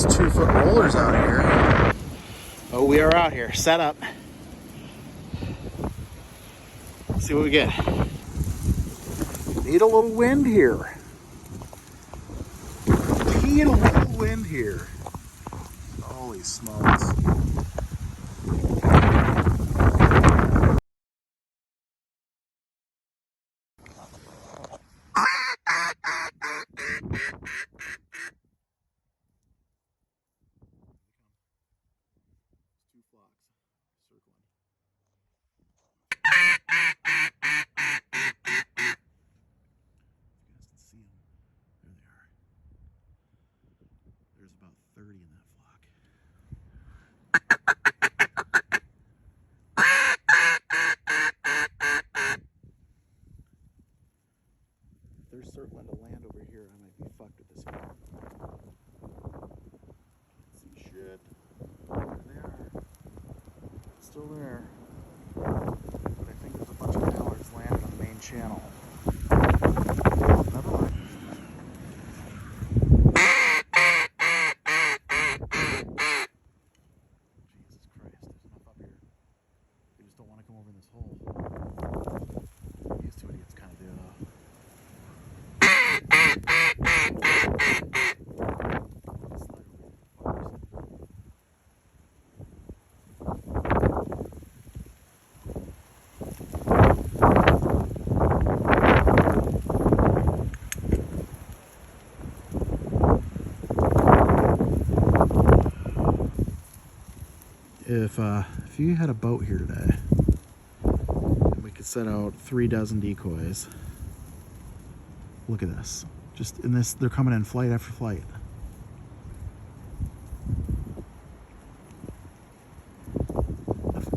There's 2-foot rollers out here. Oh, we are out here, set up. Let's see what we get. Need a little wind here. Need a little wind here. Holy smokes. Two flocks circling. You guys can see them. There they are. There's about 30 in that flock. If they're circling to land over here, I might be fucked with this one. See shit. There they are. Still there. But I think there's a bunch of mallards landed on the main channel. Never mind. Jesus Christ, there's enough up here. They just don't want to come over in this hole. These two idiots kind of do though. If you had a boat here today, and we could set out 3 dozen decoys. Look at this. Just in this, they're coming in flight after flight.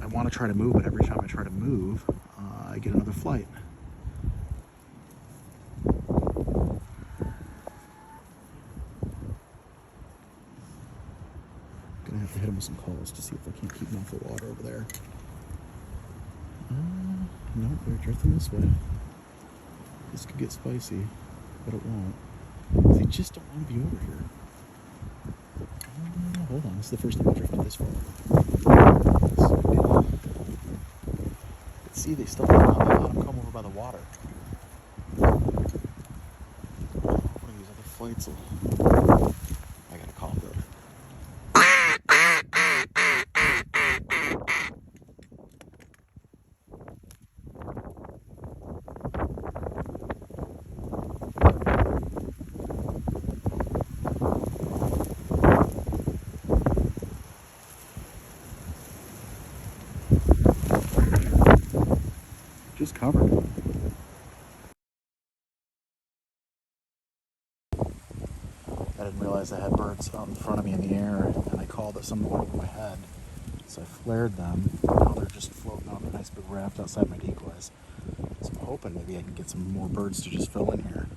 I want to try to move, but every time I try to move, I get another flight. Gonna have to hit them with some calls to see if I can't keep them off the water over there. No, they're drifting this way. This could get spicy, but it won't. They just don't want to be over here. Hold on, this is the first time I drifted this far. But see, they still want to come over by the water. One of these other flights will... I gotta call it. Just covered. I didn't realize I had birds out in front of me in the air, and I called at some over my head. So I flared them. Now they're just floating on a nice big raft outside my decoys. So I'm hoping maybe I can get some more birds to just fill in here.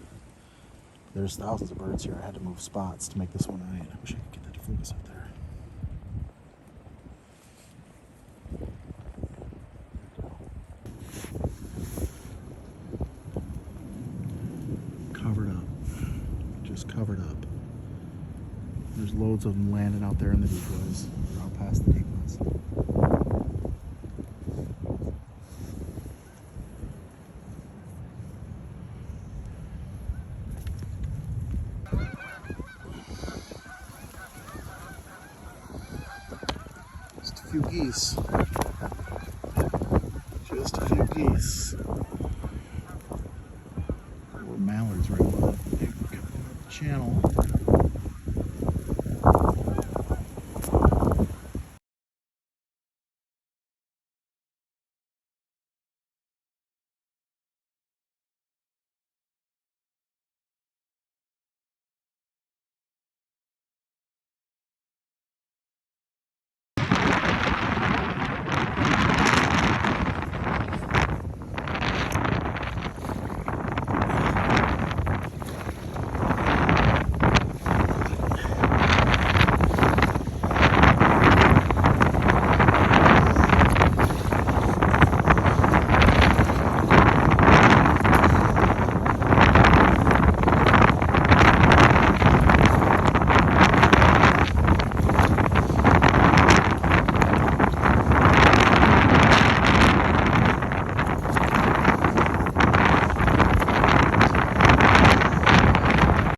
There's thousands of birds here. I had to move spots to make this one right. I wish I could get that to focus up there. Covered up. Just covered up. There's loads of them landing out there in the decoys. They're out past the decoys. Just a few geese. Just a few geese. Little mallards right on the channel.